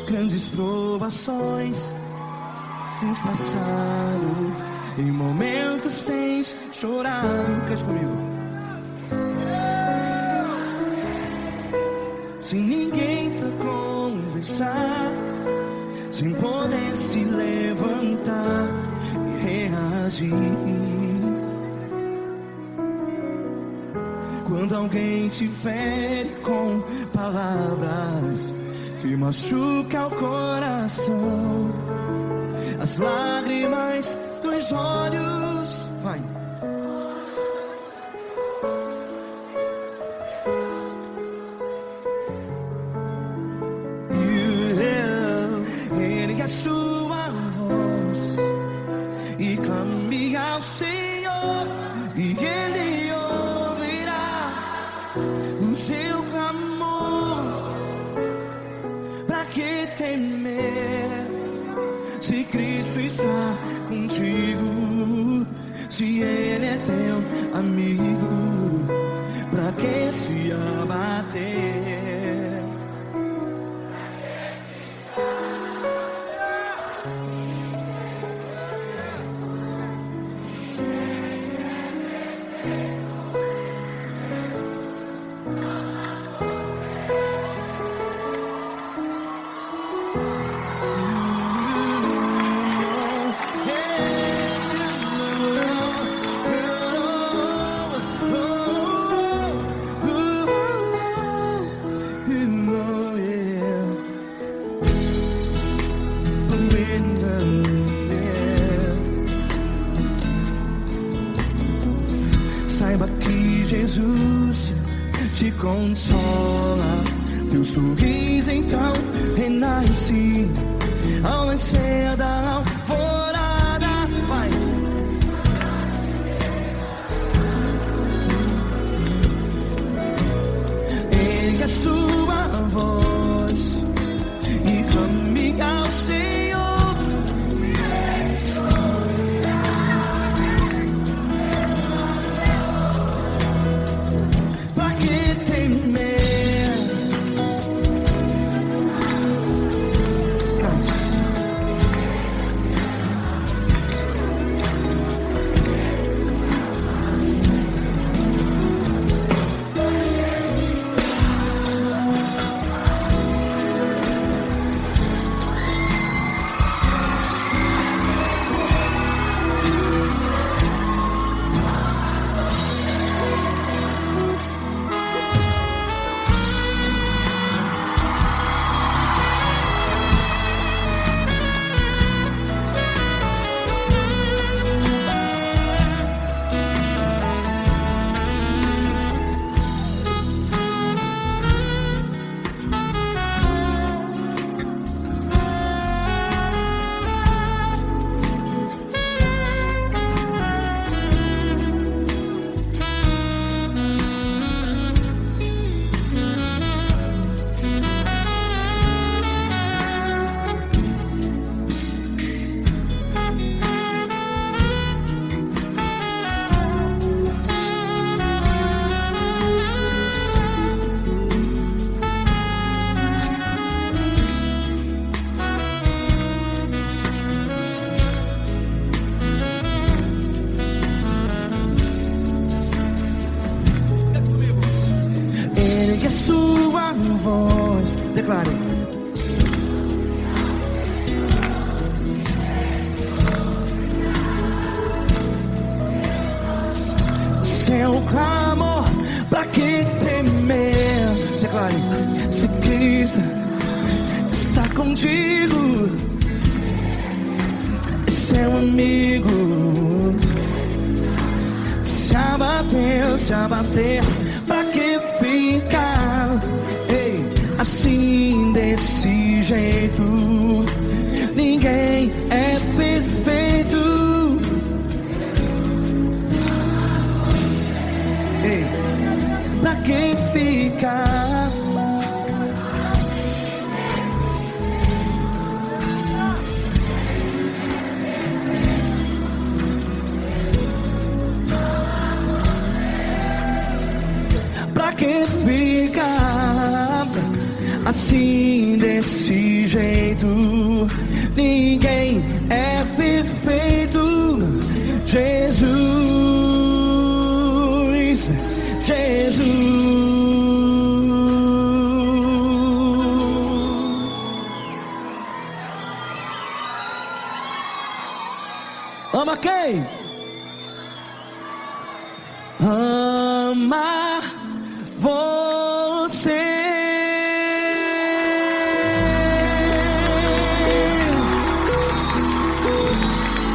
Grandes provações tens passado, em momentos tens chorado. Cante comigo. Sem ninguém pra conversar, sem poder se levantar e reagir. Quando alguém te fere com palavras que machuca o coração, as lágrimas dos olhos, vai. Ergue a sua voz e clame ao Senhor, e Ele ouvirá o seu clamor. Pra que temer, se Cristo está contigo? Se Ele é teu amigo, pra que se abater? Saiba que Jesus te consola, teu sorriso então renasce ao nascer da alvorada. Vai. Ergue a sua voz e clame ao Senhor. A sua voz, declare. Seu clamor, pra que temer? Declare. Se Cristo está contigo, é seu amigo. Se abater, pra que ficar, ei, assim desse jeito? Ninguém é perfeito. Ei, pra que ficar? Pra pra que ficar assim desse jeito? Ninguém é perfeito. Jesus, Jesus. Ama quem? Ama você.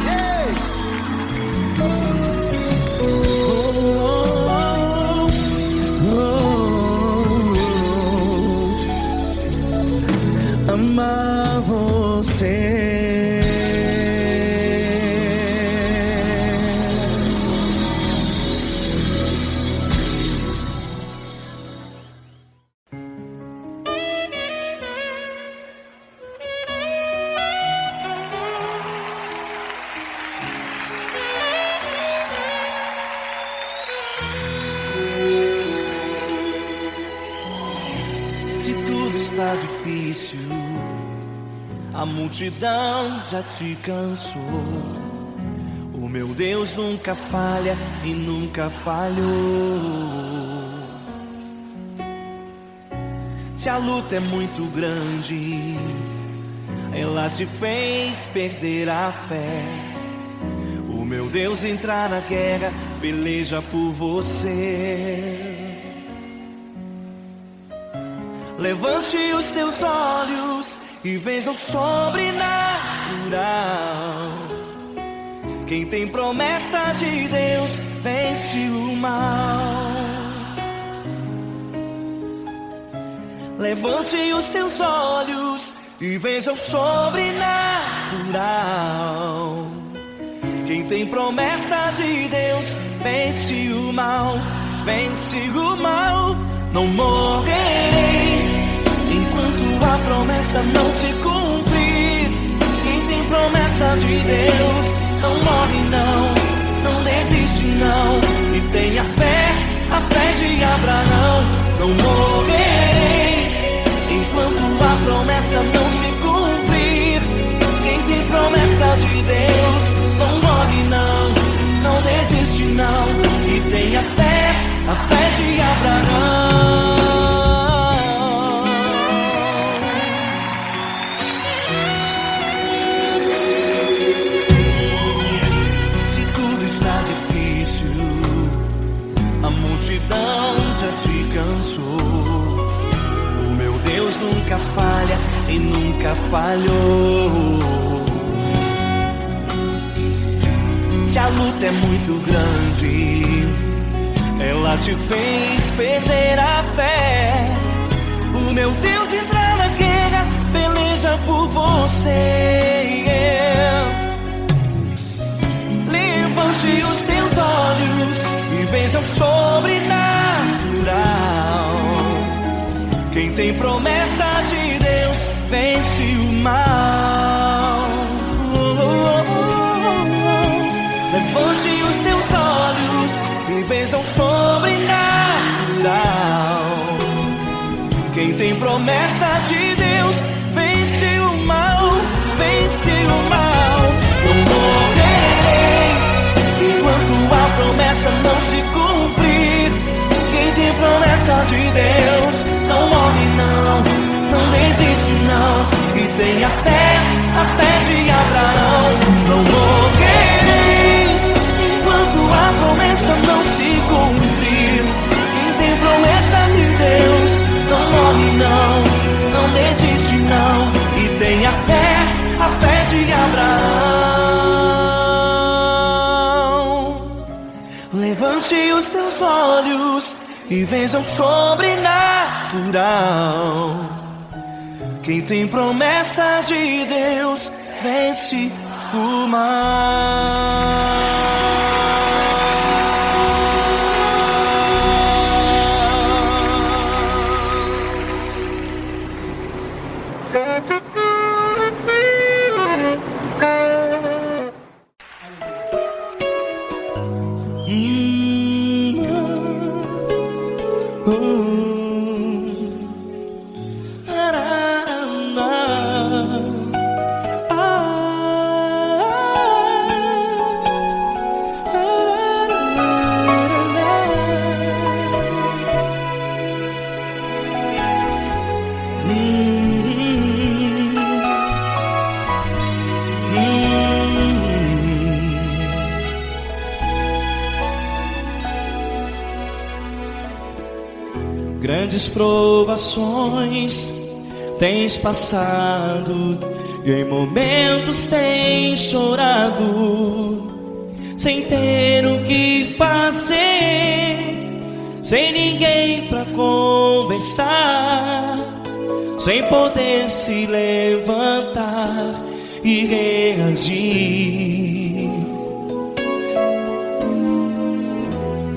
Ei! Ama você. Se tudo está difícil, a multidão já te cansou. O meu Deus nunca falha e nunca falhou. Se a luta é muito grande, ela te fez perder a fé. O meu Deus entrar na guerra, peleja por você. Levante os teus olhos e veja o sobrenatural. Quem tem promessa de Deus vence o mal. Levante os teus olhos e veja o sobrenatural. Quem tem promessa de Deus vence o mal. Vence o mal. Não morrerei enquanto a promessa não se cumprir. Quem tem promessa de Deus não morre não desiste não. E tenha fé, a fé de Abraão. Não morrerei enquanto a promessa não se cumprir. Quem tem promessa de Deus não morre não desiste não. E tenha fé, a fé de Abraão. Se tudo está difícil, a multidão já te cansou. O meu Deus nunca falha e nunca falhou. Se a luta é muito grande, ela te fez perder a fé. O meu Deus entrar na guerra, peleja por você. Levante os teus olhos e veja o sobrenatural. Quem tem promessa de Deus vence o mal. Levante os teus olhos e veja o sobrenatural. Quem tem promessa de Deus vence o mal, vence o mal. Não morrerei enquanto a promessa não se cumprir. Quem tem promessa de Deus não morre não desiste não. E tenha fé, a fé de Abraão. Não morrerei enquanto a promessa não se cumprir. Quem tem promessa de Deus não morre não desiste não. E tenha fé, a fé de Abraão. Levante os teus olhos e veja o sobrenatural. Quem tem promessa de Deus vence o mal. Grandes provações tens passado e em momentos tens chorado, sem ter o que fazer, sem ninguém pra conversar, sem poder se levantar e reagir.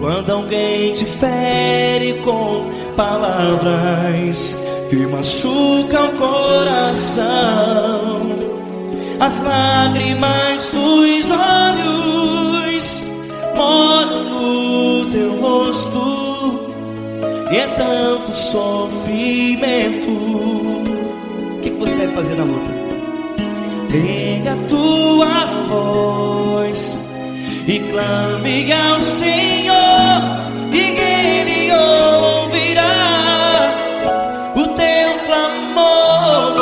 Quando alguém te fere com palavras que machucam o coração, as lágrimas dos olhos moram no teu rosto, e é tanto sofrimento. O que você deve fazer na luta? Erga a tua voz e clame ao Senhor, e Ele ouvirá o teu clamor.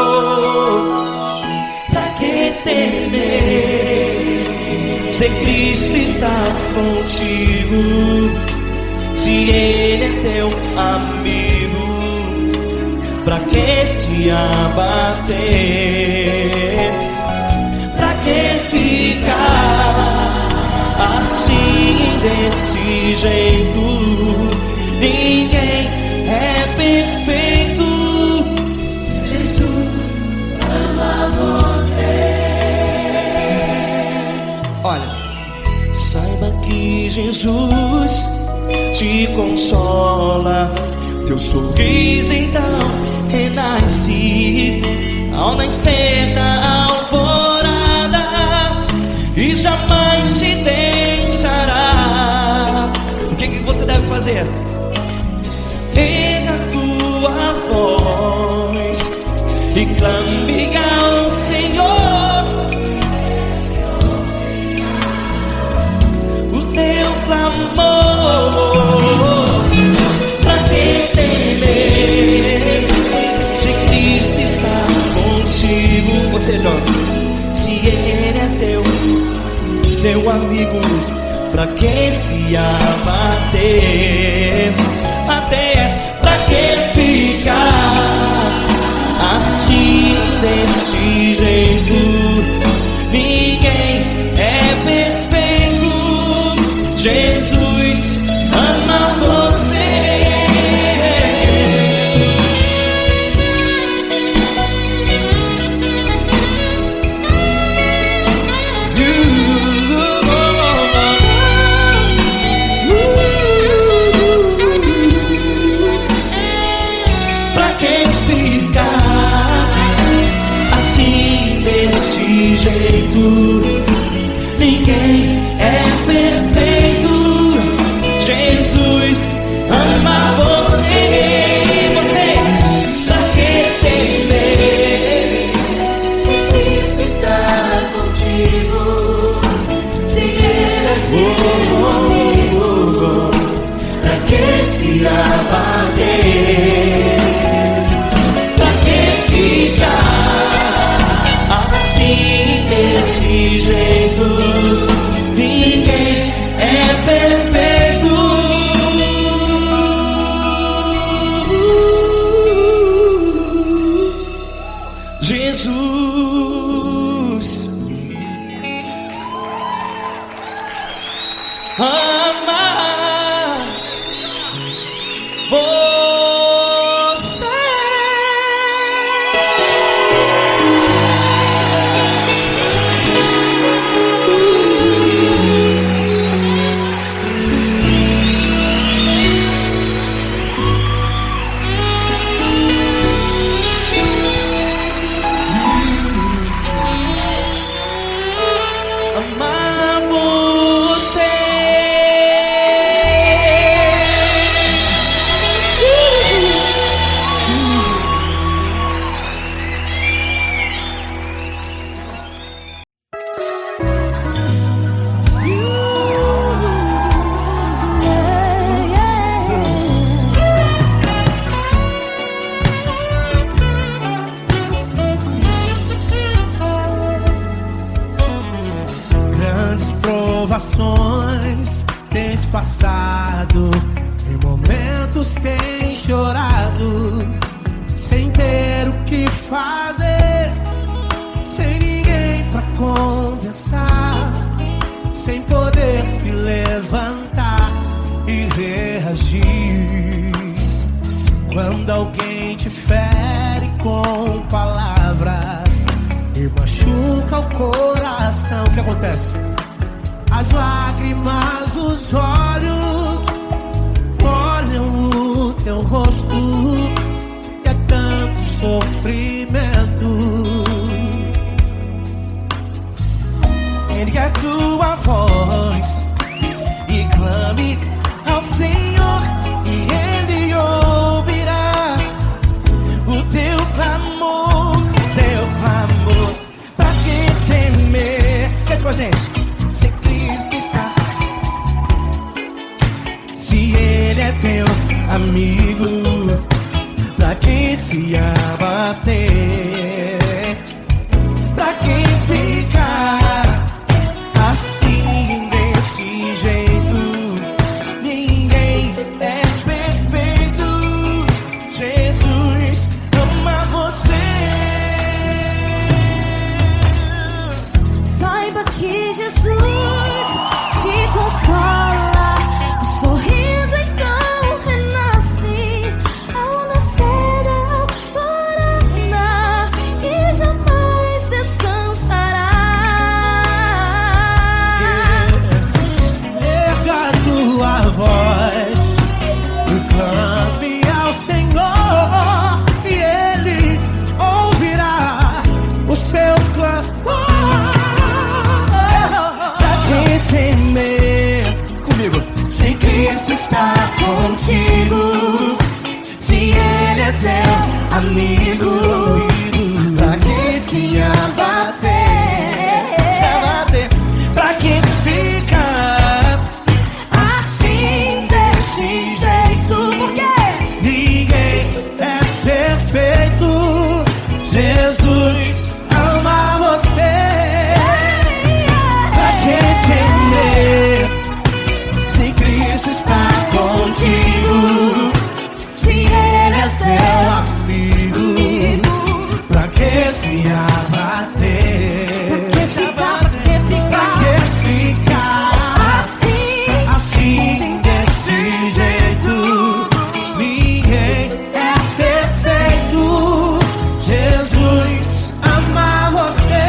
Pra que temer, se Cristo está contigo, se Ele é teu amigo? Pra que se abater? Pra que ficar assim, desse jeito? Ninguém é perfeito. Jesus ama você. Olha, saiba que Jesus te consola, teu sorriso então renasce ao nascer da alvorada, e jamais te deixará. O que você deve fazer? Erga a tua voz e clame ao Senhor, o teu clamor. Pra que temer, se Cristo está contigo? Você joga. Se Ele é teu amigo, pra que se abater? Até pra que ficar assim, desse jeito? Ninguém é perfeito. Jesus ama você. Ninguém é perfeito. Jesus ama você. Você, pra que temer, se Cristo está contigo, se Ele é teu amigo? Pra que se abater? Pra que ficar assim, desse jeito? Ninguém é perfeito. Jesus ama você. Amar você. Quando alguém te fere com palavras e machuca o coração, o que acontece? As lágrimas dos olhos molham o teu rosto, e é tanto sofrimento. Ergue a tua voz e clame ao Senhor, e Ele ouvirá o teu clamor, pra que temer? Cante com a gente. Se Cristo está, se Ele é teu amigo, pra que se abater? Pra que ficar assim desse jeito? Ninguém é perfeito. Jesus ama você. Saiba que Jesus te consola. O sorriso então renasce ao nascer, ao corona, e jamais descansará. Erga a tua voz e clame ao Senhor, e Ele ouvirá o seu clamor. Pra que temer? Comigo. Se Cristo está contigo, se Ele é teu amigo, pra que se abater? Pra que ficar assim desse jeito? Porque Ninguém é perfeito. Jesus ama você. pra que temer? Se Cristo está contigo, se Ele é teu Amigo, pra que se abater? Pra que ficar assim desse jeito? Ninguém é perfeito. Jesus ama você.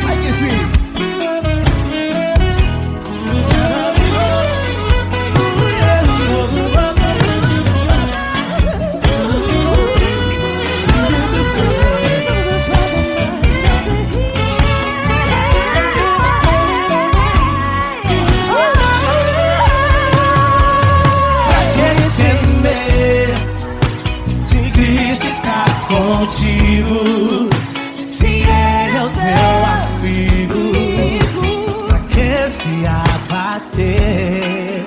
Ai, que sim. Pra que temer? Se Cristo está contigo, se Ele é o teu Amigo, pra que se abater?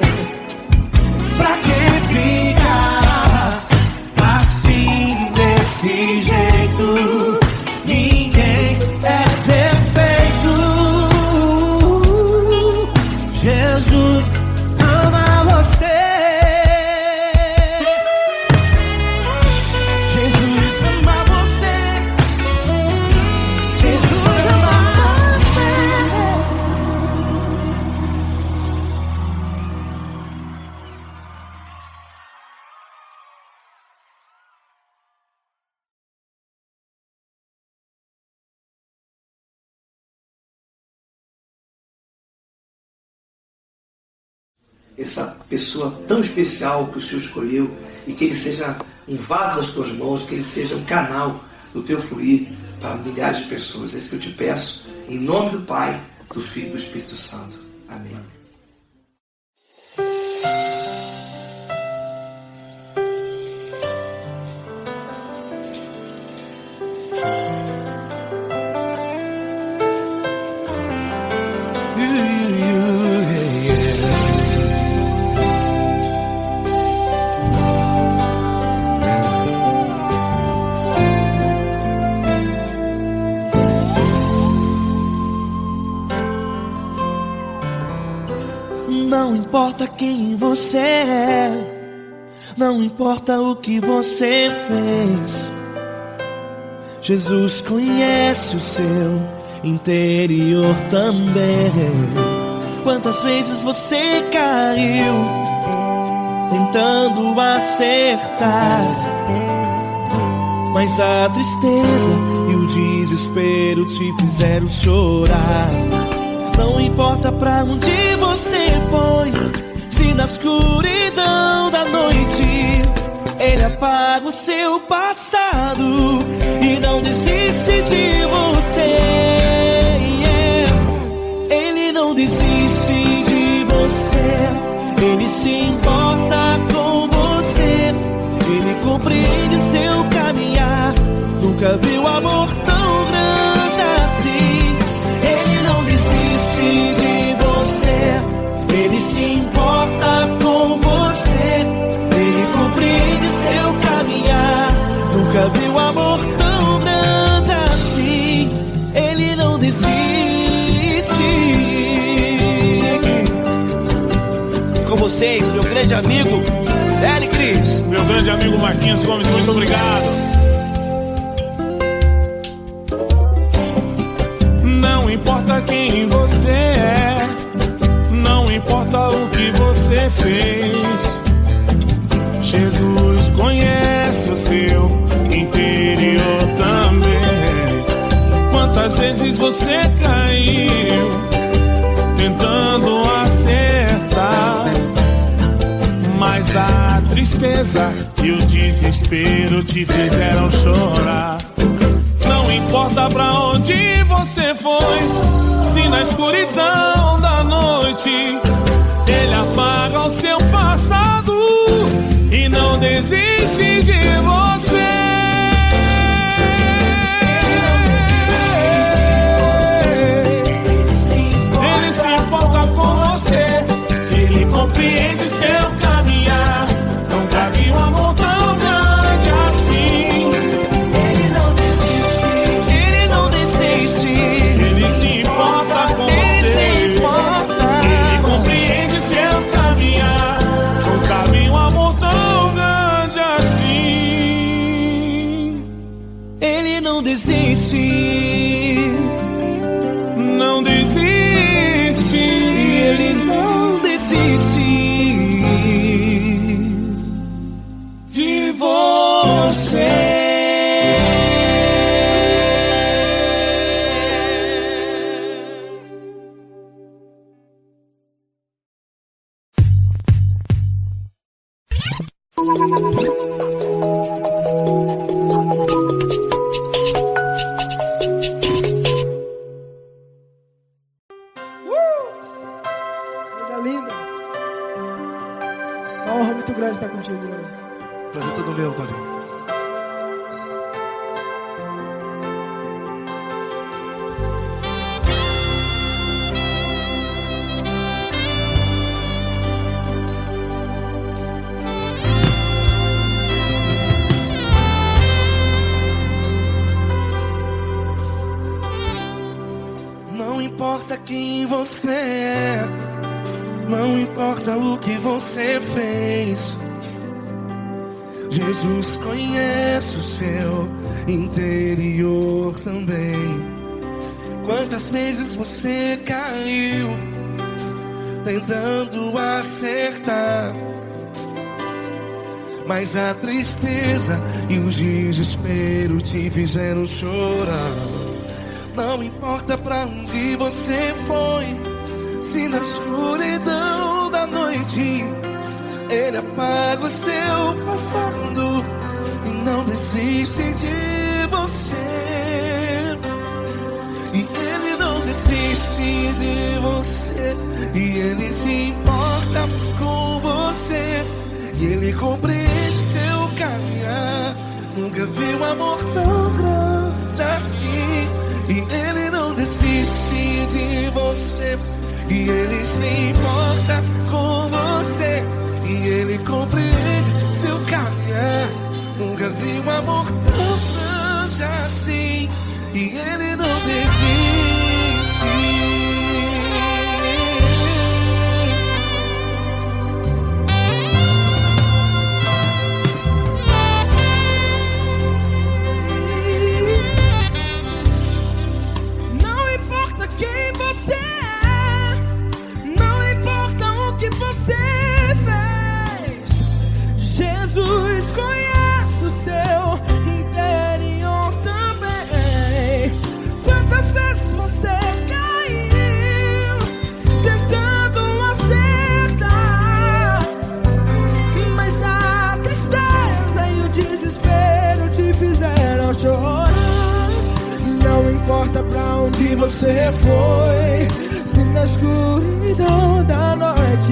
Pra que ficar assim desse jeito? Ninguém é perfeito. Jesus ama você. Jesus ama você. Jesus ama você. Essa pessoa tão especial que o Senhor escolheu, e que ele seja um vaso das tuas mãos, que ele seja um canal do teu fluir para milhares de pessoas. É isso que eu te peço, em nome do Pai, do Filho e do Espírito Santo. Amém. Não importa quem você é, não importa o que você fez, Jesus conhece o seu interior também. Quantas vezes você caiu tentando acertar, mas a tristeza e o desespero te fizeram chorar. Não importa pra onde você foi, se na escuridão da noite Ele apaga o seu passado e não desiste de você. Ele não desiste de você, Ele se importa com você, Ele compreende seu caminhar. Nunca viu amor tão grande assim. Ele não desiste de você, Ele se importa com você, Ele compreende seu caminhar. Nunca viu amor tão grande assim. Ele não desiste. Com vocês, meu grande amigo L. Cris. Meu grande amigo Marquinhos Gomes, muito obrigado. Não importa quem você é, não importa o que você fez, Jesus conhece o seu interior também. Quantas vezes você caiu tentando acertar, mas a tristeza e o desespero te fizeram chorar. Não importa pra onde você foi, se na escuridão da noite Ele apaga o seu passado e não desiste de você. Ele se importa com você, Ele compreende seu caminhar. Nunca vi um amor tão grande assim. Ele não desiste, Ele não desiste. Ele se importa com Ele você, se importa. Ele compreende seu caminhar. Nunca vi um amor tão grande assim. Ele não desiste. Não desiste. Ele não desiste De você. Coisa linda. Uma honra muito grande estar contigo, Deus. Prazer todo meu, Paulinho. Não importa quem você é, não importa o que você fez, Jesus conhece o seu interior também. Quantas vezes você caiu tentando acertar, mas a tristeza e o desespero te fizeram chorar. Não importa pra onde você foi, se na escuridão da noite Ele apaga o seu passado e não desiste de você. E Ele não desiste de você, e Ele se importa com você, e Ele compreende seu caminhar. Nunca vi um amor tão grande assim. E Ele não desiste de você, e Ele se importa com você, e Ele compreende seu caminhar. Nunca vi um amor tão grande assim. E Ele não desiste. Não onde você foi. Se na escuridão da noite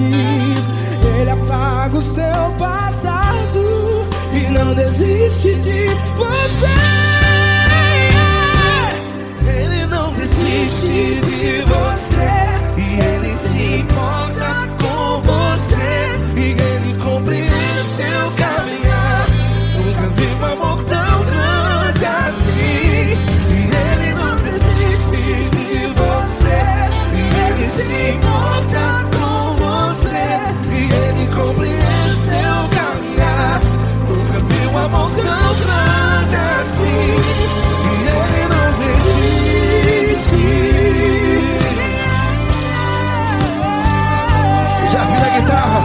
Ele apaga o seu passado e não desiste de você. Ele não desiste de você, e Ele se importa com você, e Ele compreende seu caminhar. Nunca vi um amor tão grande assim. E Ele não desiste de você, e Ele se importa com você, e Ele compreende seu caminhar. Nunca vi um amor tão grande assim. E Ele não desiste. Já vi na guitarra.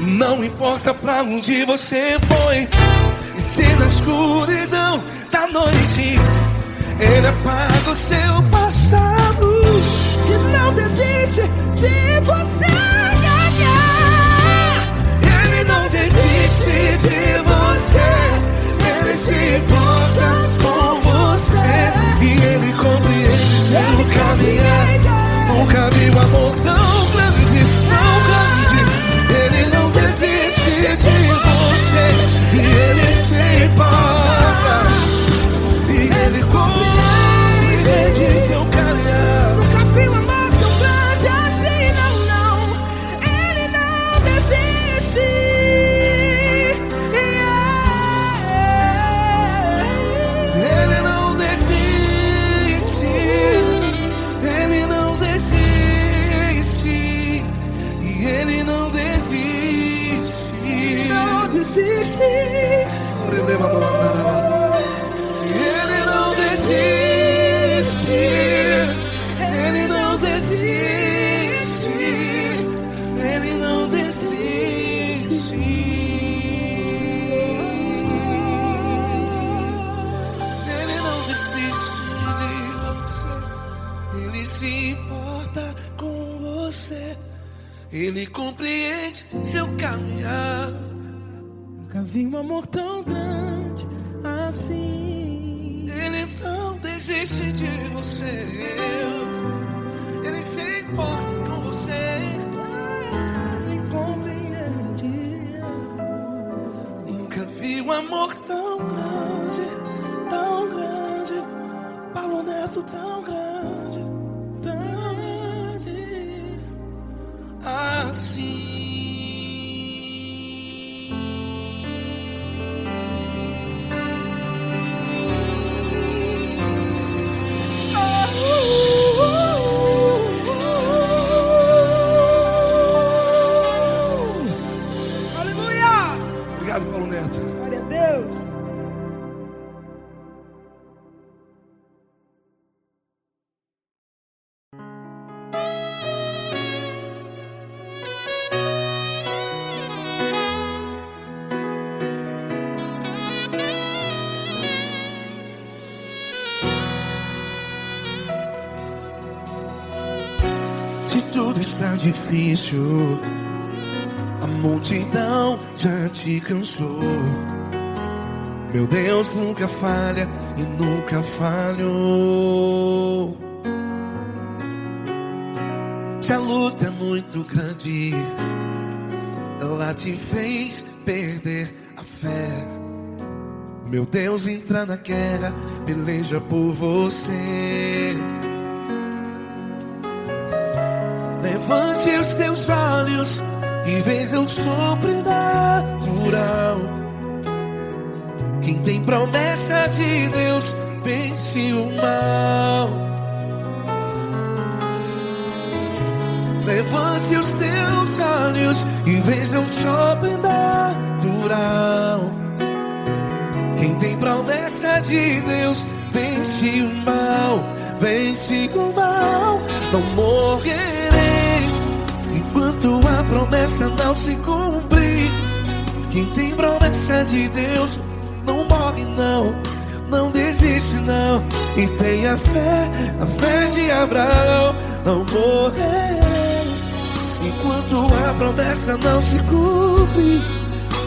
Não importa pra onde você foi, e se na escuridão da noite Ele apaga o seu passado E não desiste de você. Ele não desiste de você, Ele se importa com você, e Ele compreende seu caminhar. Nunca vi um amor tão grande, tão grande. Ele não desiste de você, e Ele se importa, e Ele compreende seu caminhar. Nunca vi um amor tão grande assim, não, não. Ele não desiste. Ele não desiste, Ele não desiste, e Ele não desiste. Não desiste. Ele não desiste, Ele não desiste, Ele não desiste. Ele não desiste de você, Ele se importa com você, Ele compreende seu caminhar. Nunca vi um amor tão grande assim. Ele não desiste de você, Ele se importa com você, Ele compreende. Nunca vi um amor tão grande, Paulo Neto tão grande, assim. Aleluia! Obrigado, Paulo Neto. Glória a Deus. Se tudo está difícil, a multidão já te cansou. Meu Deus nunca falha e nunca falhou. Se a luta é muito grande, ela te fez perder a fé. Meu Deus entra na guerra, peleja por você. Levante os teus olhos e veja o sobrenatural Quem tem promessa de Deus vence o mal. Levante os teus olhos e veja o sobrenatural. Quem tem promessa de Deus vence o mal, vence o mal. Não morrerei enquanto a promessa não se cumprir. Quem tem promessa de Deus não morre não, não desiste não. E tenha fé, a fé de Abraão. Não morrerei enquanto a promessa não se cumpre.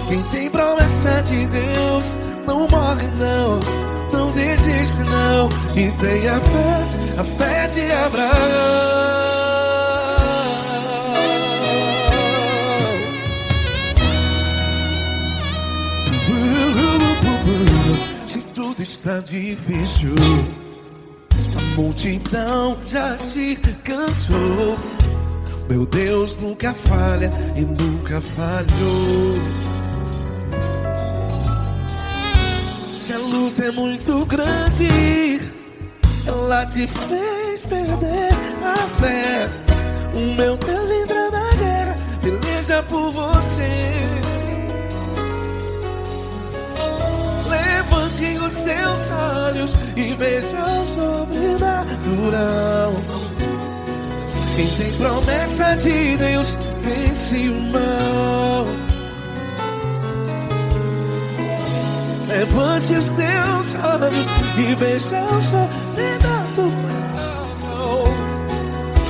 Quem tem promessa de Deus não morre não, não desiste não. E tenha fé, a fé de Abraão. Se tudo está difícil, a multidão já te cansou. Meu Deus nunca falha e nunca falhou. Se a luta é muito grande, ela te fez perder a fé. O meu Deus entra na guerra, peleja por você. Levante os teus olhos e veja o sobrenatural. Quem tem promessa de Deus vence o mal. Levante os teus olhos e veja o sobrenatural.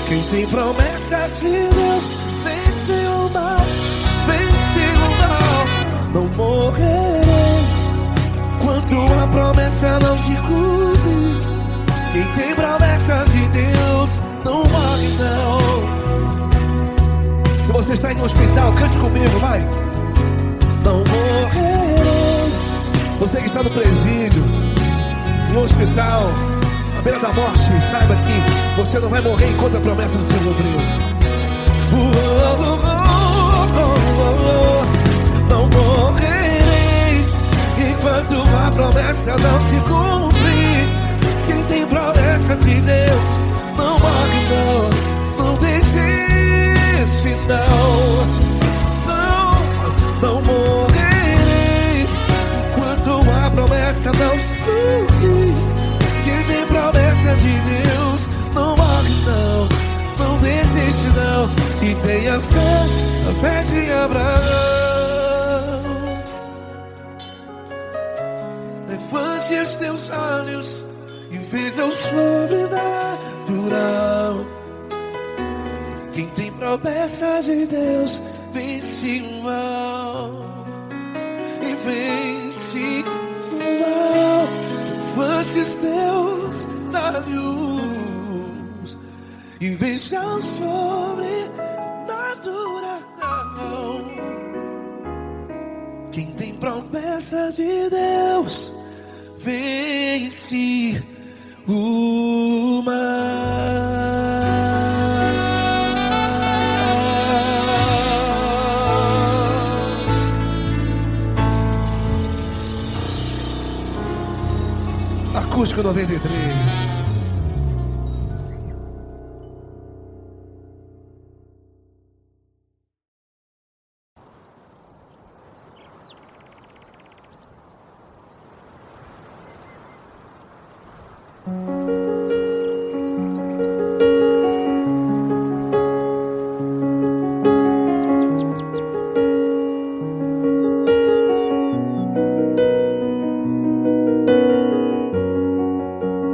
Quem tem promessa de Deus vence o mal, vence o mal. Não morrerei enquanto a promessa não se cumpre. Quem tem promessa de Deus não morre não. Se você está em um hospital, cante comigo, vai. Não morrerei. Você que está no presídio, em um hospital, à beira da morte, saiba que você não vai morrer enquanto a promessa não se cumpriu. Não morrerei enquanto a promessa não se cumprir. Quem tem promessa de Deus não morre não, não desiste não. Não morrerei enquanto a promessa não se cumprir. Quem tem promessa de Deus não morre não, não desiste não. E tenha fé, a fé de Abraão. Levante os teus olhos e veja o sobrenatural. Quem tem promessa de Deus vence o mal, e vence o mal. Levante os teus olhos e veja o sobrenatural. Quem tem promessa de Deus vence o mal. Acústico 93.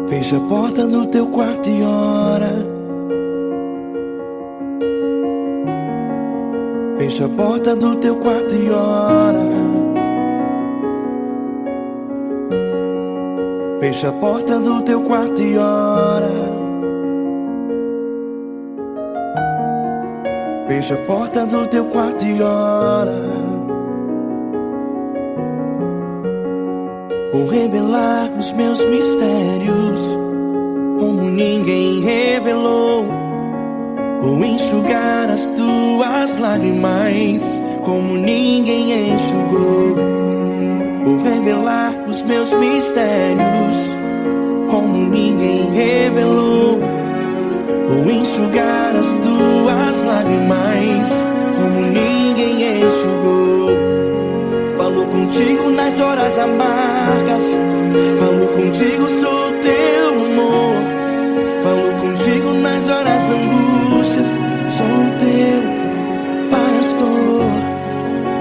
Fecha a porta do teu quarto e ora. Fecha a porta do teu quarto e ora. Fecha a porta do teu quarto e ora. Fecha a porta do teu quarto e ora. Vou revelar os meus mistérios como ninguém revelou. Vou enxugar as tuas lágrimas como ninguém enxugou. Vou revelar os meus mistérios como ninguém revelou. Vou enxugar as tuas lágrimas como ninguém enxugou. Falo contigo nas horas amargas, falo contigo, sou teu amor. Falo contigo nas horas angústias, sou teu pastor.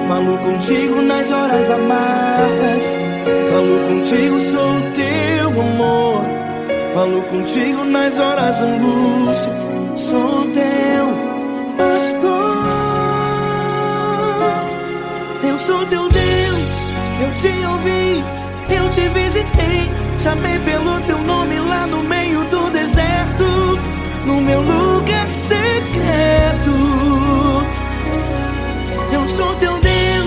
Falo contigo nas horas amargas, falo contigo, sou teu amor. Falo contigo nas horas angústias, sou teu pastor. Eu sou teu Deus, eu te ouvi, eu te visitei. Chamei pelo teu nome lá no meio do deserto, no meu lugar secreto. Eu sou teu Deus,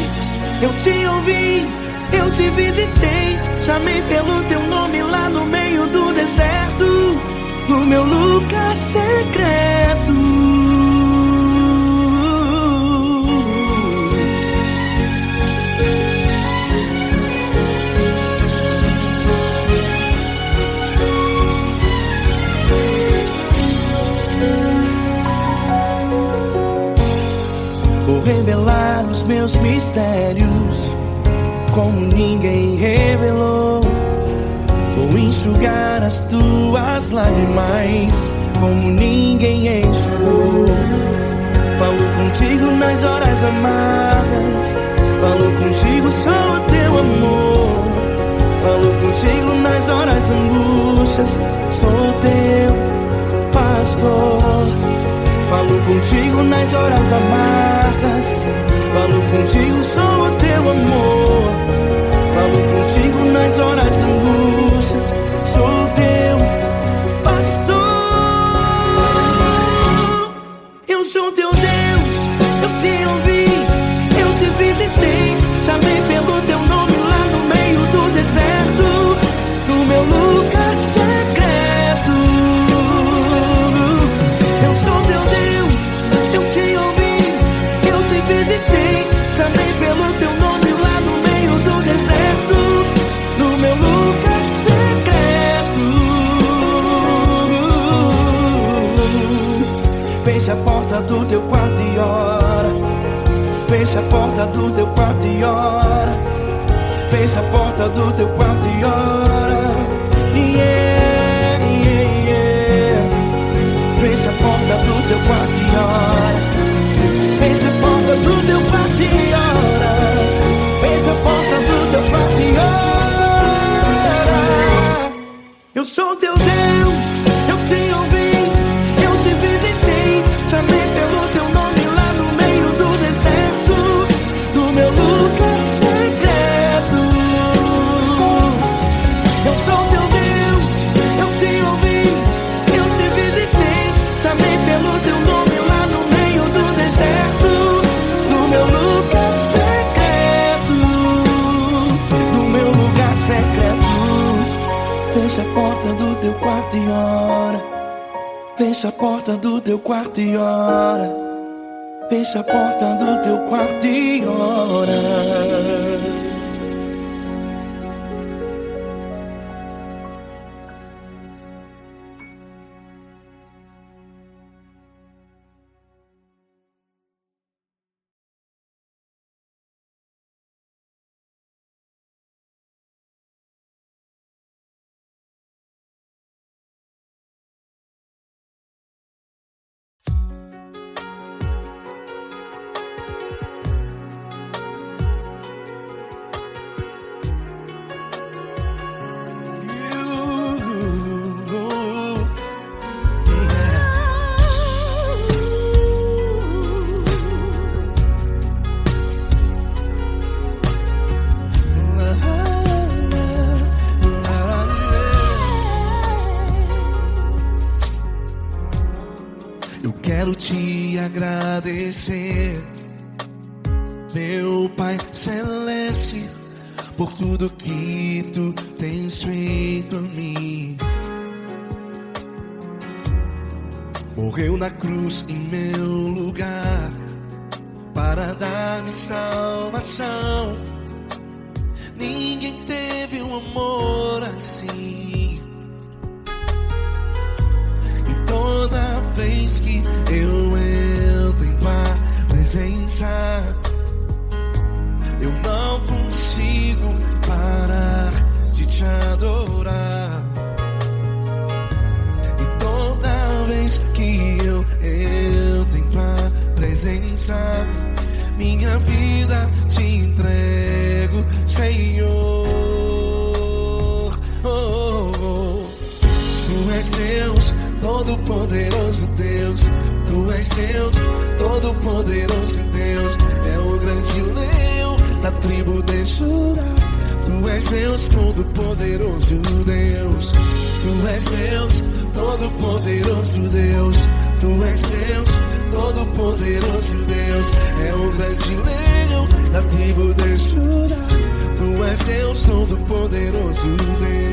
eu te ouvi, eu te visitei. Chamei pelo teu nome lá no meio do deserto, no meu lugar secreto. Vou revelar os meus mistérios como ninguém revelou. Vou enxugar as tuas lágrimas como ninguém enxugou. Falo contigo nas horas amargas, falo contigo, sou o teu amor. Falo contigo nas horas angústias, sou teu pastor. Falo contigo nas horas amargas, falo contigo, sou o teu amor. Falo contigo nas horas angústias, sou teu pastor. Eu sou teu Deus, eu te ouvi, eu te visitei. Chamei pelo teu nome lá no meio do deserto, no meu lugar secreto. Eu sou teu Deus, eu te ouvi, eu te visitei. Chamei pelo teu nome lá no meio do deserto, no meu lugar secreto. Feche a porta do teu quarto e ora. Feche a porta do teu quarto e ora. Feche a porta do teu quarto e ora. Yeah, yeah, yeah. Feche a porta do teu quarto e ora. Feche a porta do teu quarto e ora. Feche a porta do teu quarto e ora. Eu sou teu Deus, eu te ouvi, eu te visitei. Chamei pelo teu nome lá no meio do deserto, no meu lugar secreto. Eu sou teu Deus, eu te ouvi, eu te visitei. Chamei pelo teu nome lá no meio do deserto, no meu lugar secreto, no meu lugar secreto. Fecha a porta do teu quarto e ora. Fecha a porta do teu quarto e ora. Fecha a porta do teu quarto e ora. Quero te agradecer, meu Pai Celeste, por tudo que tu tens feito a mim. Morreu na cruz em meu lugar para dar-me salvação. ninguém teve um amor assim. E toda vez que eu entro em tua presença, eu não consigo parar de te adorar. E toda vez que eu entro em tua presença, minha vida te entrego, Senhor. Oh, oh, oh. Tu és Deus, todo-poderoso Deus. Tu és Deus, todo-poderoso Deus. É o grande leão da tribo de Judá. Tu és Deus, todo-poderoso Deus. Tu és Deus, todo-poderoso Deus. Tu és Deus, todo-poderoso Deus. É o grande leão da tribo de Judá. Tu és Deus, todo-poderoso Deus.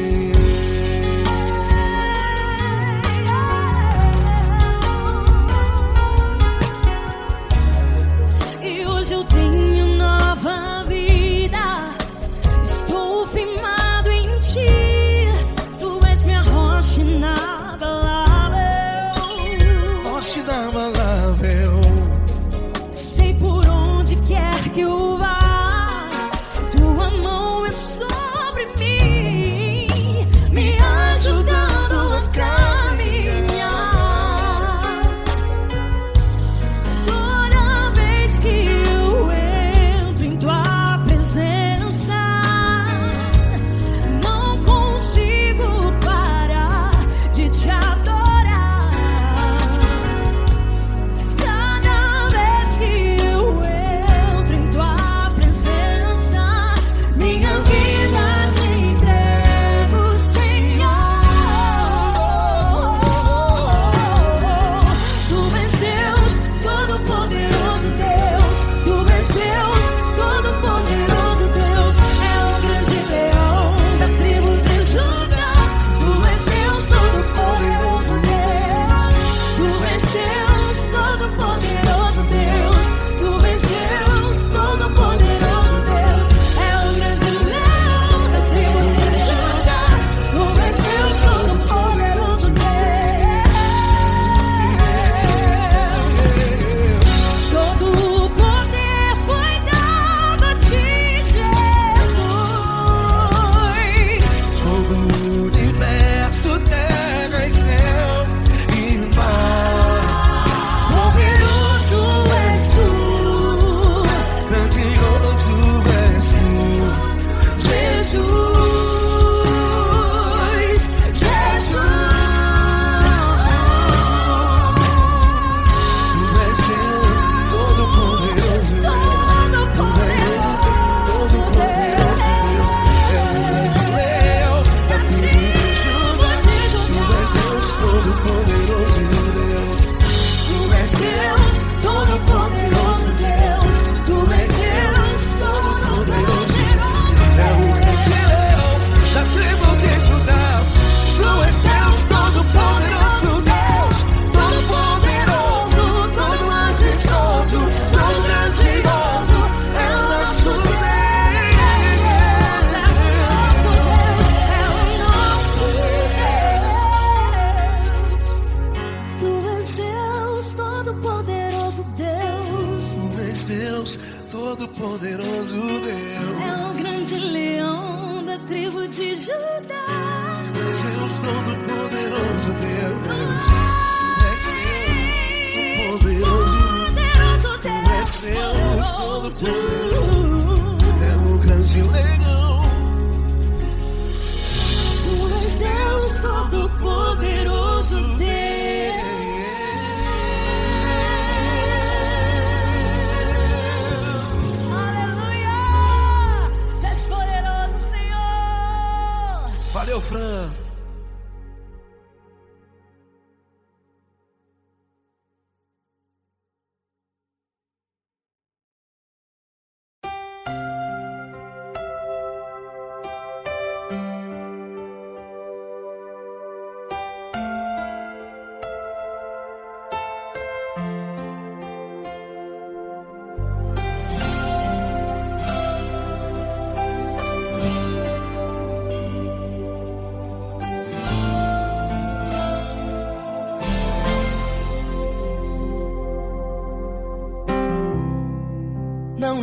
E hoje eu tenho nova vida. Estou firmado em ti. Tu és minha rocha inabalável. Rocha inabalável. Sei por onde quer que eu vá, tua mão é sobre mim, me ajudando a caminhar. Toda vez que eu entro em tua presença, não consigo parar de te adorar. Cada vez que eu entro em tua presença, minha vida te entrego, Senhor. Tu és Deus, todo-poderoso Deus. Tu és Deus, todo-poderoso Deus. É o grande leão da tribo de Judá. Tu és Deus, todo-poderoso Deus. Tu és Deus, todo-poderoso Deus. Tu és Deus, todo-poderoso Deus. É o grande leão da tribo de Judá. Tu és Deus, todo-poderoso Deus. Todo o poder foi dado a ti, Jesus. Todo o universo, terra e céu e mar. Poderoso és tu, Grandioso és tu, Jesus. Jesus. Tu és Deus, todo-poderoso Deus. Todo-poderoso Deus. É o grande leão da tribo de Judá. Tu és Deus, todo-poderoso Deus. Tu és Deus, todo-poderoso Deus. Tu és Deus, todo-poderoso. É o grande leão da tribo de Judá. Tu és Deus, todo-poderoso Deus. Todo-poderoso, todo majestoso, todo grandioso. É o nosso Deus. Tu és Deus, todo-poderoso Deus. Tu és Deus, todo-poderoso Deus. É o grande leão da tribo de Judá. Tu és Deus, todo-poderoso Deus. Tu és Deus, Poderoso Tu és Deus. Deus, todo-poderoso. É o grande leão. Tu és Deus, todo-poderoso Deus. Aleluia! Tu és poderoso, Senhor. Valeu, Fran.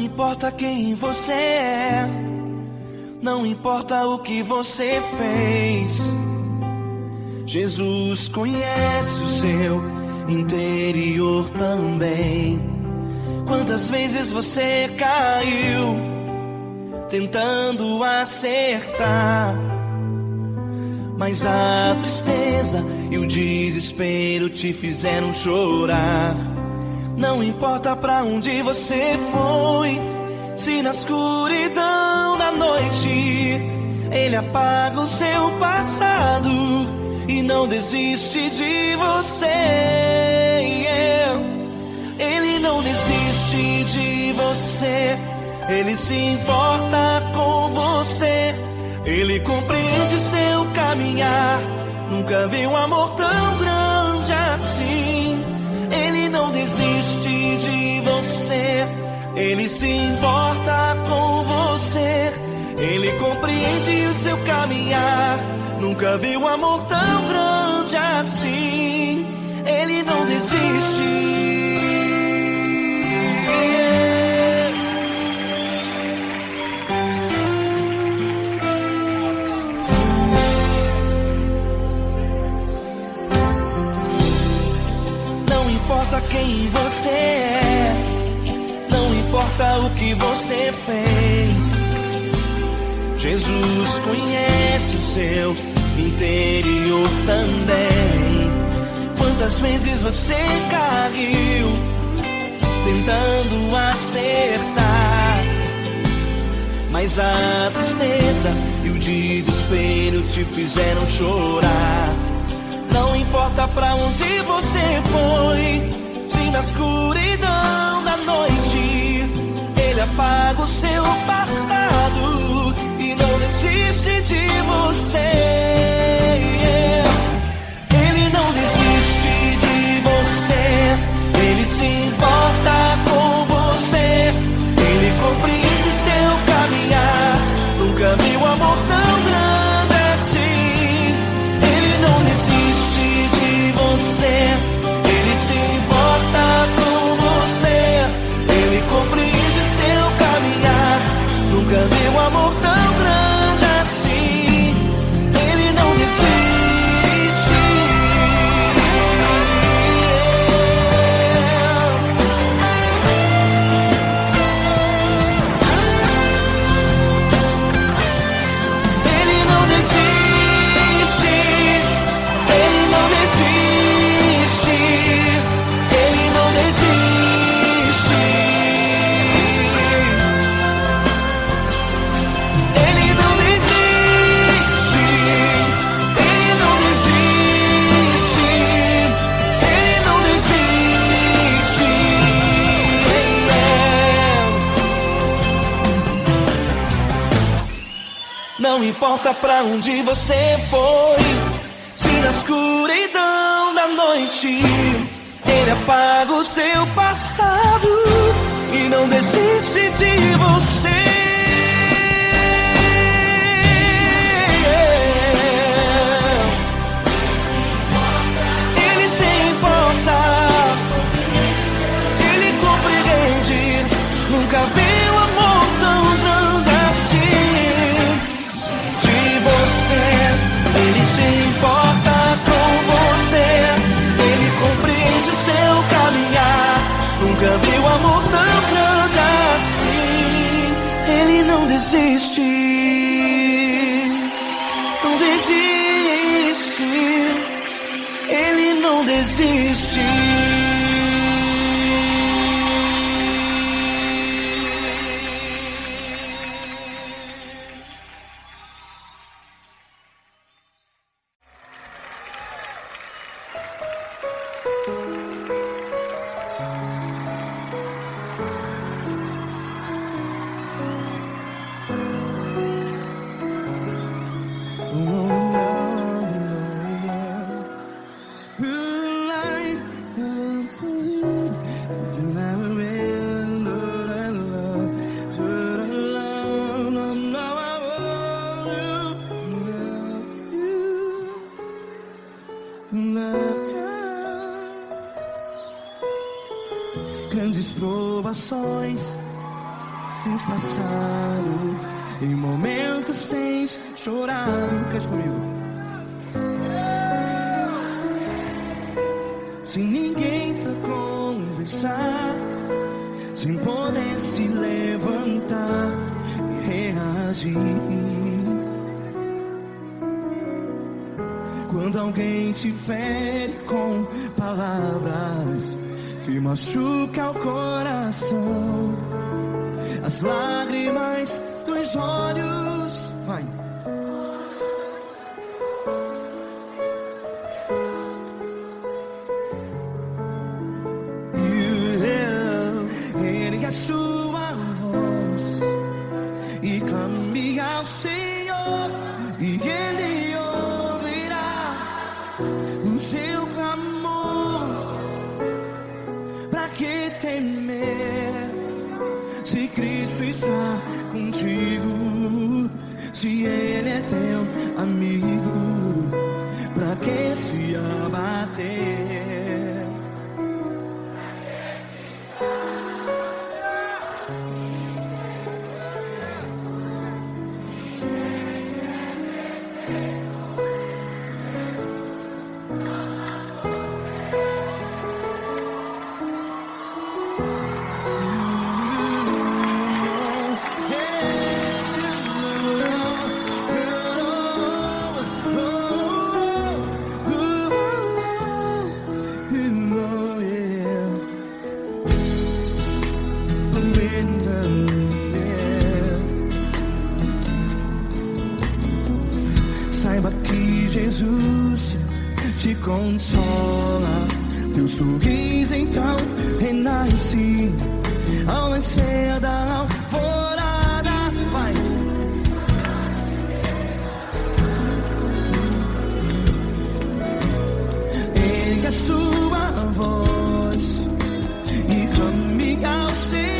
importa quem você é, não importa o que você fez, Jesus conhece o seu interior também. Quantas vezes você caiu tentando acertar, mas a tristeza e o desespero te fizeram chorar. Não importa pra onde você foi, se na escuridão da noite Ele apaga o seu passado e não desiste de você. Ele não desiste de você, Ele se importa com você, Ele compreende seu caminhar. Nunca vi um amor tão grande assim. Ele não desiste de você, Ele se importa com você, Ele compreende o seu caminhar. Nunca vi um amor tão grande assim. Ele não desiste. Não importa quem você é, não importa o que você fez, Jesus conhece o seu interior também. Quantas vezes você caiu tentando acertar, mas a tristeza e o desespero te fizeram chorar. Não importa pra onde você foi, se na escuridão da noite Ele apaga o seu passado e não desiste de você. Ele não desiste de você, Ele se importa com você, Ele compreende seu caminhar. Nunca vi um amor tão grande assim. Ele não desiste de você, Ele se importa com você, Ele compreende seu caminhar. Nunca vi um amor tão grande assim. Ele não desiste. Ele não desiste. Ele não desiste. Ele não desiste. Ele não desiste. Ele não desiste. Ele não desiste. Não importa pra onde você foi, se na escuridão da noite Ele apaga o seu passado e não desiste de você. Ele se importa, Ele compreende. Nunca vi um amor tão grande assim. De você, Ele se importa com você, Ele compreende o seu caminhar. Nunca vi um amor tão grande assim. Ele não desiste, não desiste. Ele não desiste. Grandes provações tens passado, em momentos tens chorado. Cante comigo. Sem ninguém pra conversar, sem poder se levantar e reagir. Quando alguém te fere com palavras que machuca o coração, as lágrimas dos olhos, vai. Ergue a sua voz e clame ao Senhor, e Ele ouvirá o seu clamor. Pra que temer, se Cristo está contigo? Se Ele é teu amigo, pra que se abater? Saiba que Jesus te consola, teu sorriso então renasce ao nascer da alvorada. Vai. Ergue a sua voz e clame ao Senhor.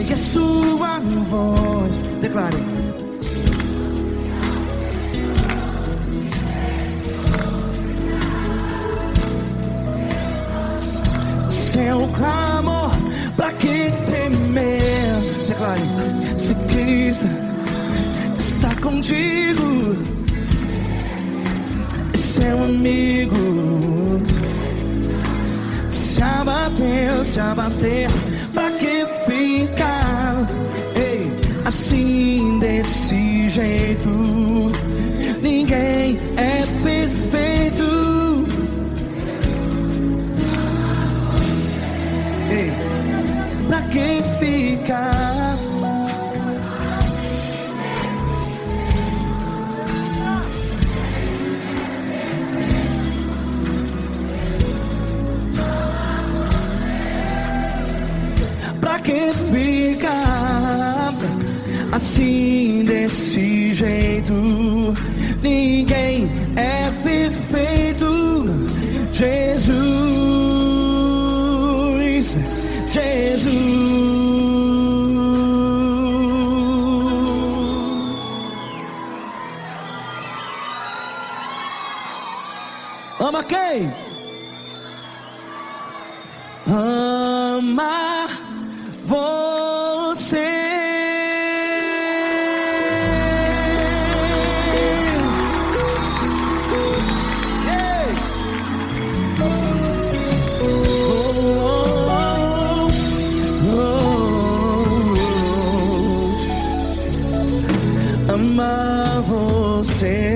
A sua voz, declare. Seu clamor, pra que temer? Declare. Se Cristo está contigo, é seu amigo. Se abater, pra que ficar, ei, assim desse jeito? Ninguém é perfeito. Ei, pra que ficar? Pra que ficar assim desse jeito? Ninguém é Jesus, Jesus. Ama quem? Ama você. Ei! Amar você.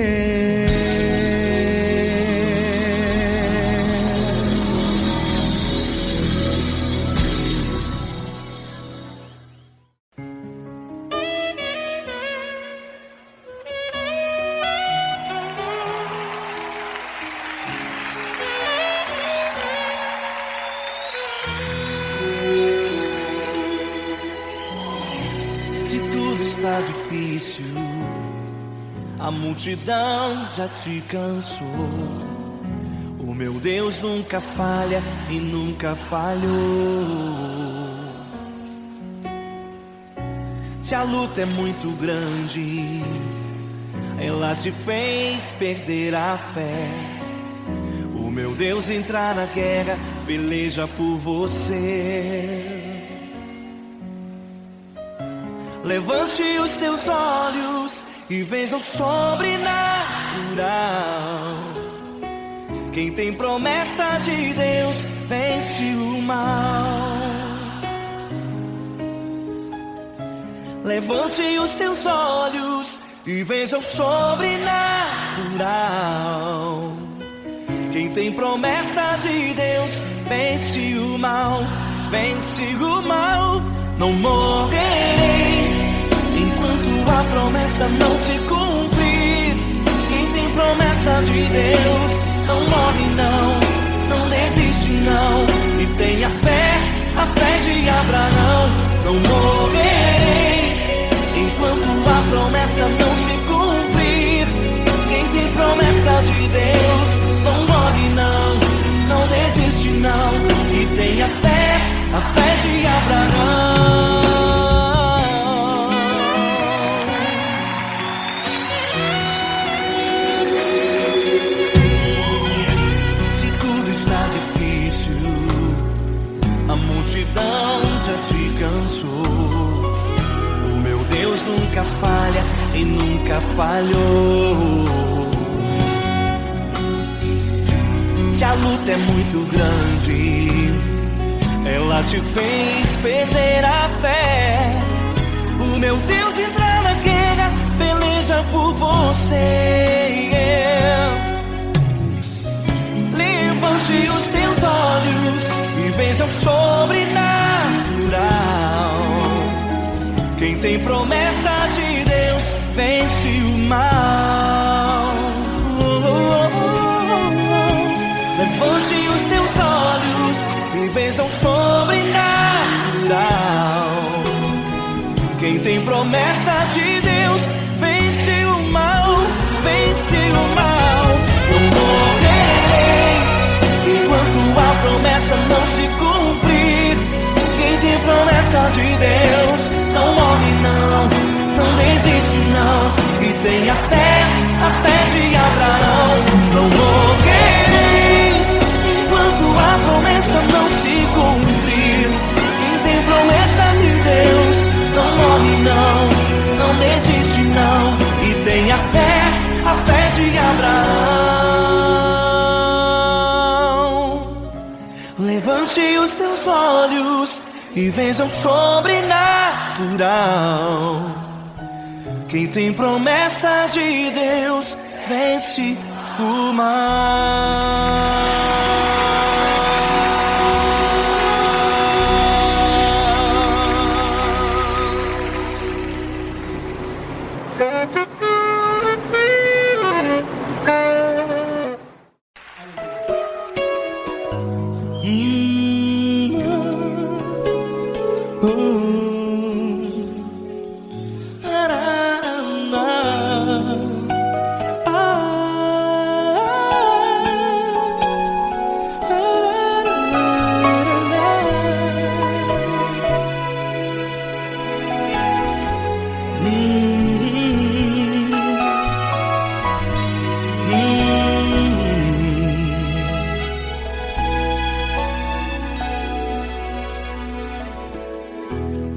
Se tudo está difícil, a multidão já te cansou. O meu Deus nunca falha e nunca falhou. Se a luta é muito grande, ela te fez perder a fé. O meu Deus entrar na guerra, peleja por você. Levante os teus olhos e veja o sobrenatural. Quem tem promessa de Deus vence o mal. Levante os teus olhos e veja o sobrenatural. Quem tem promessa de Deus vence o mal, vence o mal. Não morrerei enquanto a promessa não se cumprir. Quem tem promessa de Deus não morre não desiste não. E tenha fé, a fé de Abraão. Não morrerei enquanto a promessa não se cumprir. Quem tem promessa de Deus não morre não desiste não. E tenha fé, a fé de Abraão. Se tudo está difícil, a multidão já te cansou. O meu Deus nunca falha e nunca falhou. Se a luta é muito grande, ela te fez perder a fé. O meu Deus entra na guerra, peleja por você. Levante os teus olhos e veja o sobrenatural. Quem tem promessa de Deus vence o mal. Levante os teus olhos e veja o sobrenatural. Quem tem promessa de Deus vence o mal, vence o mal. Não morrerei enquanto a promessa não se cumprir. Quem tem promessa de Deus não morre não desiste não. E tenha fé, a fé de Abraão. Não morrerei enquanto a promessa não se cumprir. Quem tem promessa de Deus não morre não desiste não. E tenha fé, a fé de Abraão. Levante os teus olhos e veja o sobrenatural. Quem tem promessa de Deus vence o mal.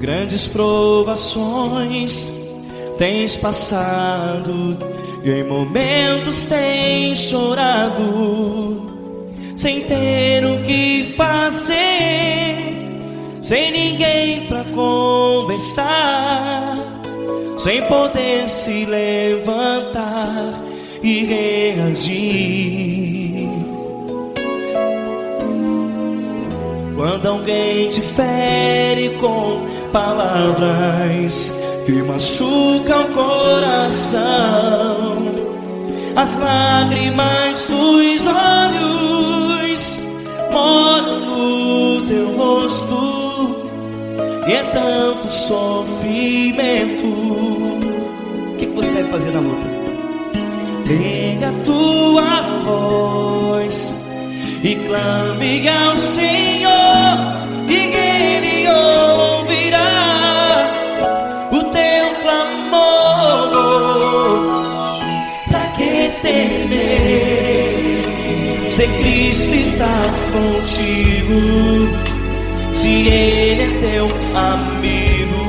grandes provações tens passado, e em momentos tens chorado, sem ter o que fazer, sem ninguém pra conversar, sem poder se levantar e reagir. Quando alguém te fere com palavras que machucam o coração, as lágrimas dos olhos moram no teu rosto, e é tanto sofrimento. O que você deve fazer na luta? Pega a tua voz e clame ao Senhor, e Ele ouvirá o teu clamor. Pra que temer, se Cristo está contigo, se Ele é teu amigo?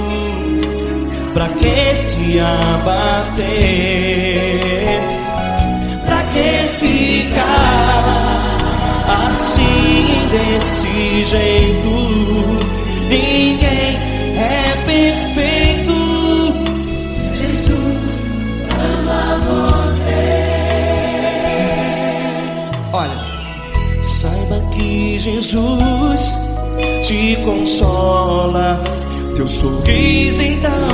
Pra que se abater? Pra que ficar assim, desse jeito? Ninguém é perfeito. Jesus ama você. Olha, saiba que Jesus te consola, teu sorriso então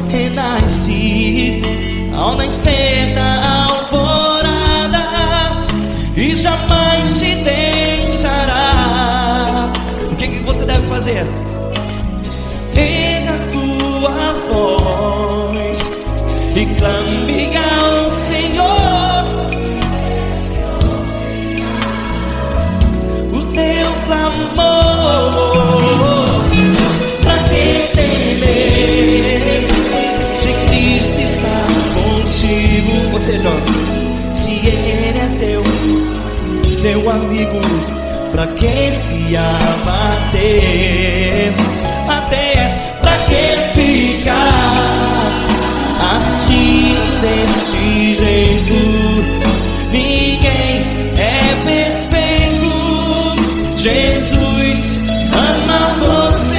renasce ao nascer da alvorada, e jamais te deixará. O que você deve fazer? Erga a tua voz e clame ao Senhor, o teu clamor. Pra que temer, se Cristo está contigo? Ou seja, se Ele é teu amigo, pra que se abater? Até pra que ficar assim, desse jeito? Ninguém é perfeito. Jesus ama você.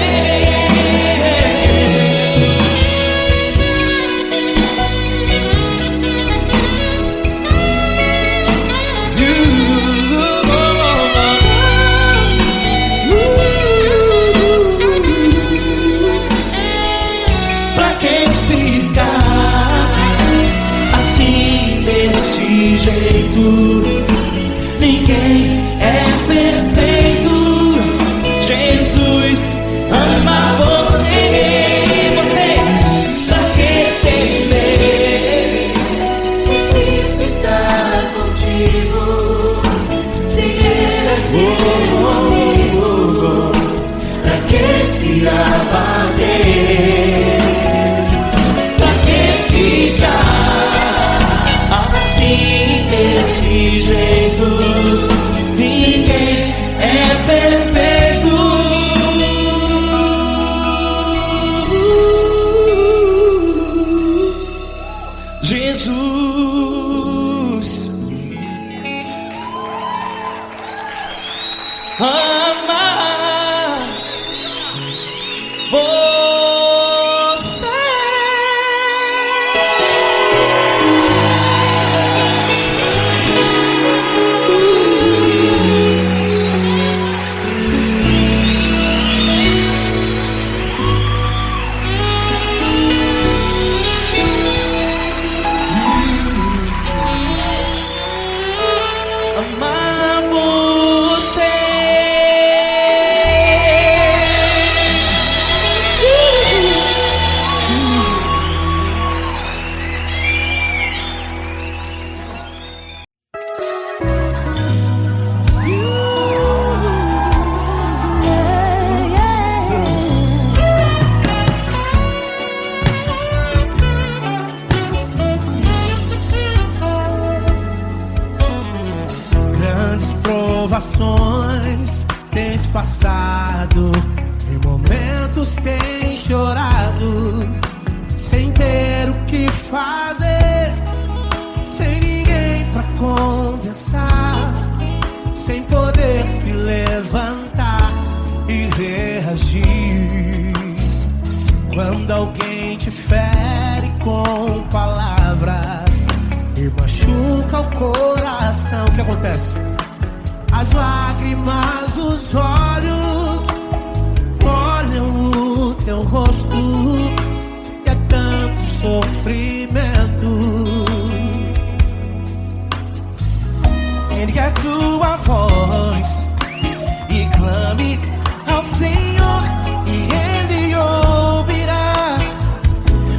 Pra que ficar assim, desse jeito? Ninguém é perfeito. Jesus ama você. Pra que temer, Se Cristo está contigo, se Ele é teu amigo, pra que se abater? Pra que ficar assim, desse jeito? Ninguém é perfeito. Jesus ama você. Amar você. Grandes provações tens passado, Em momentos tem chorado, sem ter o que fazer, sem ninguém pra conversar, sem poder se levantar e reagir. Quando alguém te fere com palavras e machuca o coração, o que acontece? As lágrimas dos olhos molham o teu rosto, e é tanto sofrimento. Ergue a tua voz e clame ao Senhor, e Ele ouvirá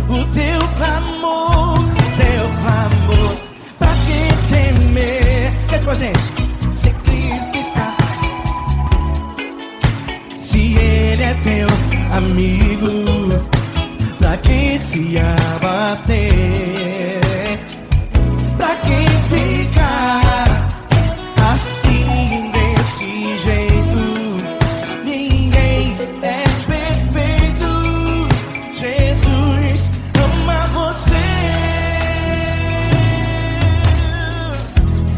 o teu clamor, pra que temer? Cante com a gente. Se Cristo está, se Ele é teu amigo, pra que se abater? Pra que ficar assim desse jeito? Ninguém é perfeito. Jesus ama você.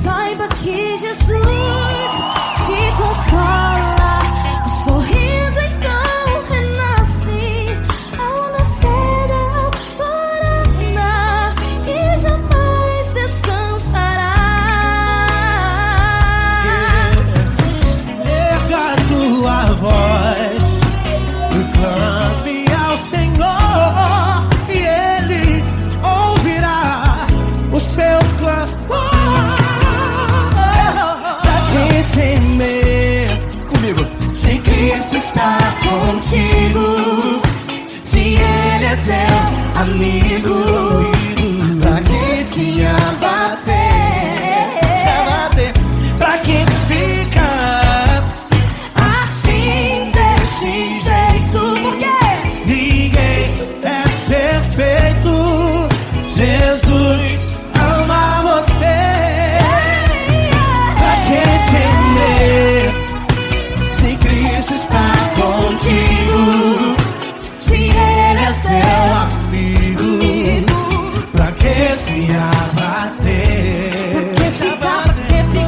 Saiba que Jesus te consola, o sorriso então renasce ao nascer da alvorada e jamais descansará. Erga a tua voz e clame ao Senhor, e Ele ouvirá o seu clamor. Pra que temer? Comigo. Se Cristo está contigo, se Ele é teu amigo, pra que se abater? Pra que ficar assim desse jeito? Porque Ninguém é perfeito. Jesus ama você. pra que temer? Se Cristo está contigo, se Ele é teu Amigo, pra que se abater?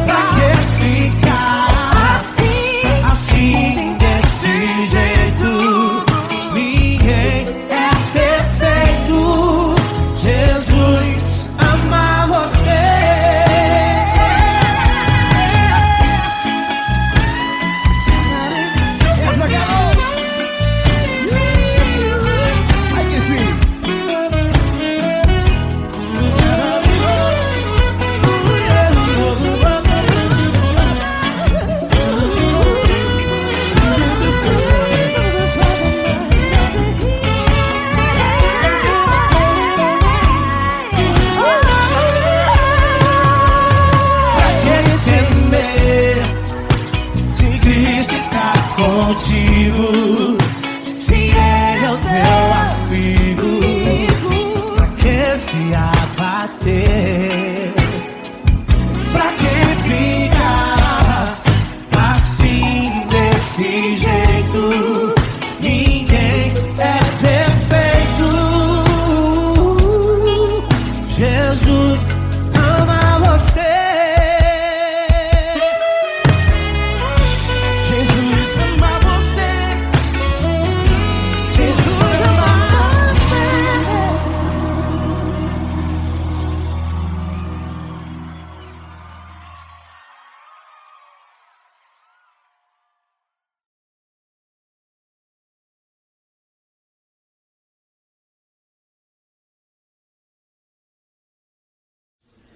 Pra que ficar assim desse jeito? Ninguém é perfeito. Jesus ama você. Essa garota. Ai que sim. Pra que temer? Se Cristo está contigo, se Ele é o teu Amigo, pra que se abater? Pra que ficar assim desse jeito? Ninguém é perfeito. Jesus ama você. Jesus ama você. Jesus ama você.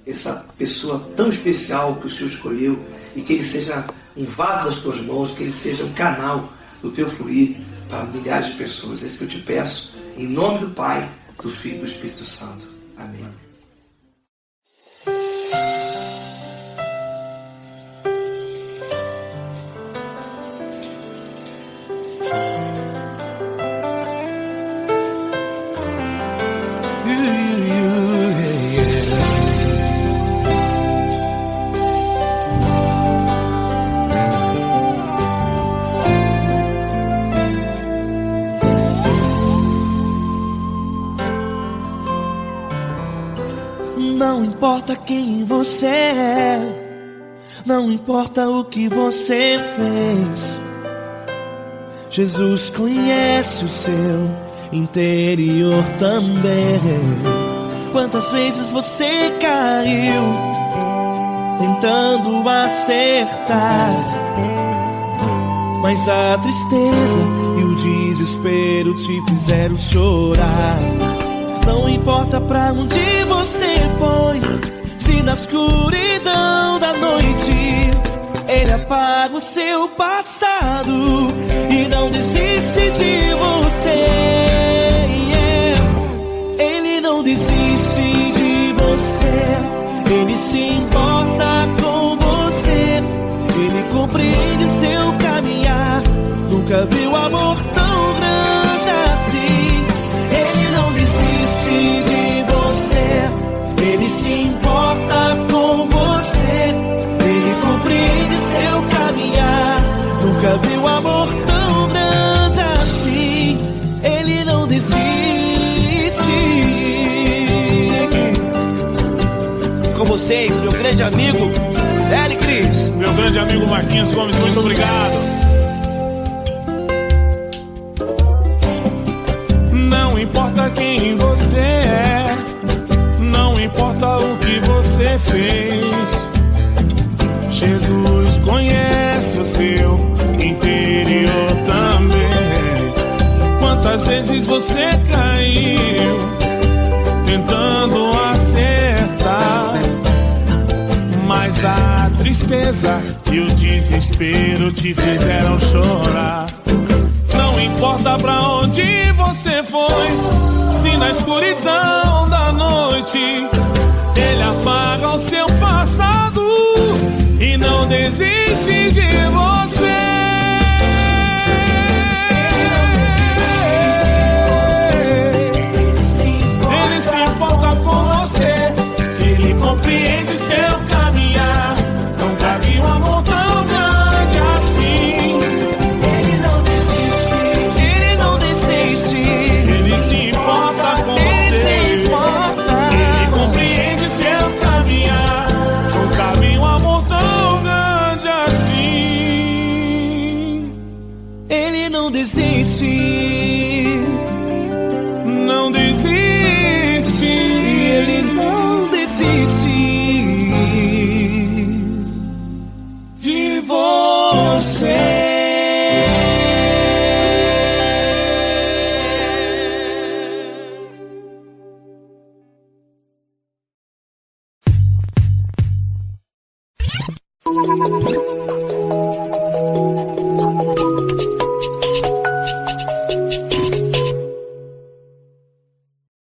Essa pessoa tão especial que o Senhor escolheu, e que ele seja um vaso das tuas mãos, que ele seja um canal do teu fluir para milhares de pessoas. É isso que eu te peço, em nome do Pai, do Filho e do Espírito Santo. Amém. importa quem você é, não importa o que você fez, Jesus conhece o seu interior também. Quantas vezes você caiu tentando acertar, mas a tristeza e o desespero te fizeram chorar. Não importa pra onde você foi, se na escuridão da noite Ele apaga o seu passado e não desiste de você. Ele não desiste de você, Ele se importa com você, Ele compreende seu caminhar. Nunca viu amor tão grande assim. Ele não desiste de você, Ele se importa com você, Ele compreende seu caminhar. Nunca viu amor tão grande assim. Ele não desiste. Com vocês, meu grande amigo L. Cris. Meu grande amigo Marquinhos Gomes, muito obrigado. Não importa quem você é, não importa o que você fez, Jesus conhece o seu interior também. Quantas vezes você caiu tentando acertar, mas a tristeza e o desespero te fizeram chorar. Não importa pra onde você foi, se na escuridão da noite Ele apaga o seu passado e não desiste de você. Ele se importa com você, Ele compreende seu caminhar. Nunca vi um amor tão grande assim. Ele não desiste, Ele não desiste. Ele se importa com você, Ele compreende seu caminhar. Nunca vi um amor tão grande assim. Ele não desiste, não desiste. Ele não desiste De você.